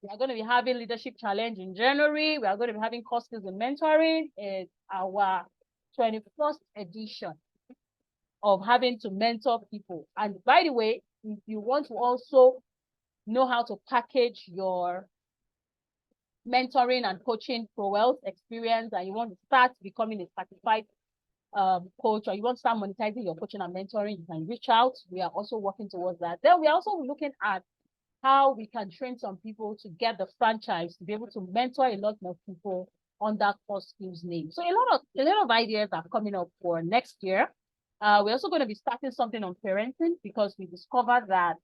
We are going to be having Leadership Challenge in January. We are going to be having Core Skills and Mentoring. It's our 21st edition of having to mentor people. And by the way, if you want to also know how to package your mentoring and coaching for wealth experience, and you want to start becoming a certified coach, or you want to start monetizing your coaching and mentoring, you can reach out. We are also working towards that. Then we are also looking at how we can train some people to get the franchise to be able to mentor a lot more people under Core Skills name. So a lot of ideas are coming up for next year. We're also going to be starting something on parenting because we discovered that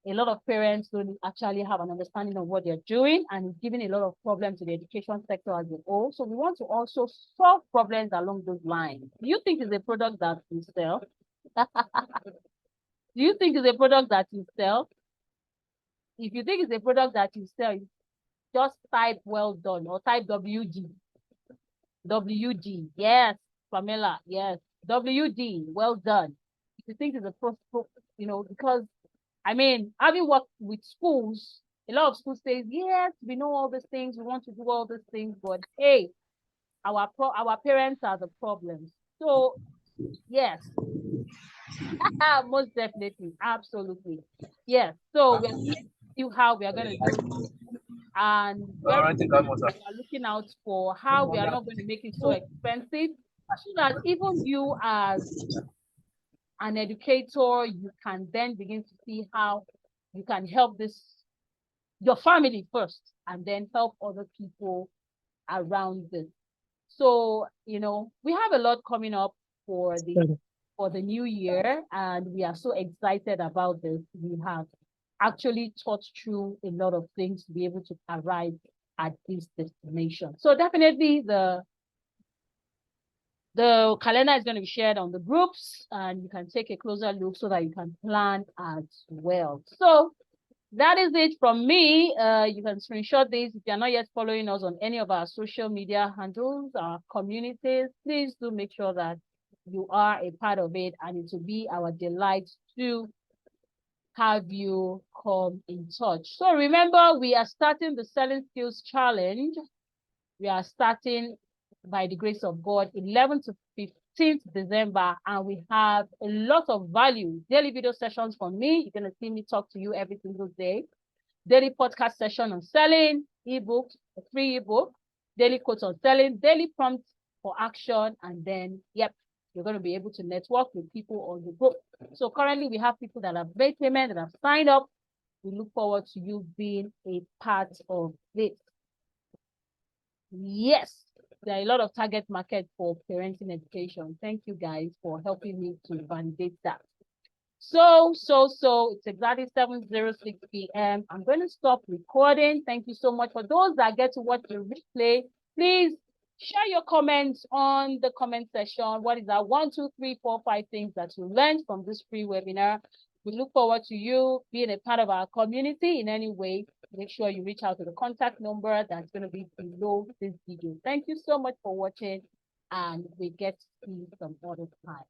a lot of parents don't actually have an understanding of what they're doing, and it's giving a lot of problems to the education sector as a whole. So we want to also solve problems along those lines. Do you think it's a product that you sell? Do you think it's a product that you sell? If you think it's a product that you sell, just type well done or type WD. WD, yes, Pamela, yes. WD, well done. If you think it's a because I mean, having worked with schools, a lot of schools say, yes, we know all these things, we want to do all these things, but hey, our parents are the problems. So yes, most definitely, absolutely. Yes. So we're going to see how we are going to do, and we are looking out for how we are not going to make it so expensive, so that even you as an educator, you can then begin to see how you can help your family first, and then help other people around this. So, we have a lot coming up for the new year, and we are so excited about this. We have actually thought through a lot of things to be able to arrive at this destination. So definitely the calendar is going to be shared on the groups, and you can take a closer look so that you can plan as well. So that is it from me. You can screenshot this. If you're not yet following us on any of our social media handles, our communities, please do make sure that you are a part of it, and it will be our delight to have you come in touch. So remember, we are starting the Selling Skills Challenge. We are starting, by the grace of God, 11th to 15th December, and we have a lot of value. Daily video sessions from me. You're going to see me talk to you every single day. Daily podcast session on selling, ebooks, a free ebook, daily quotes on selling, daily prompts for action, and then, yep, you're going to be able to network with people on the group. So currently, we have people that have made payment, that have signed up. We look forward to you being a part of this. Yes, there are a lot of target market for parenting education. Thank you guys for helping me to validate that. So it's exactly 7:06 p.m. I'm going to stop recording. Thank you so much. For those that get to watch the replay, please share your comments on the comment section. What is that 1, 2, 3, 4, 5 things that you learned from this free webinar? We look forward to you being a part of our community in any way. Make sure you reach out to the contact number that's going to be below this video. Thank you so much for watching, and we get to see you some other time.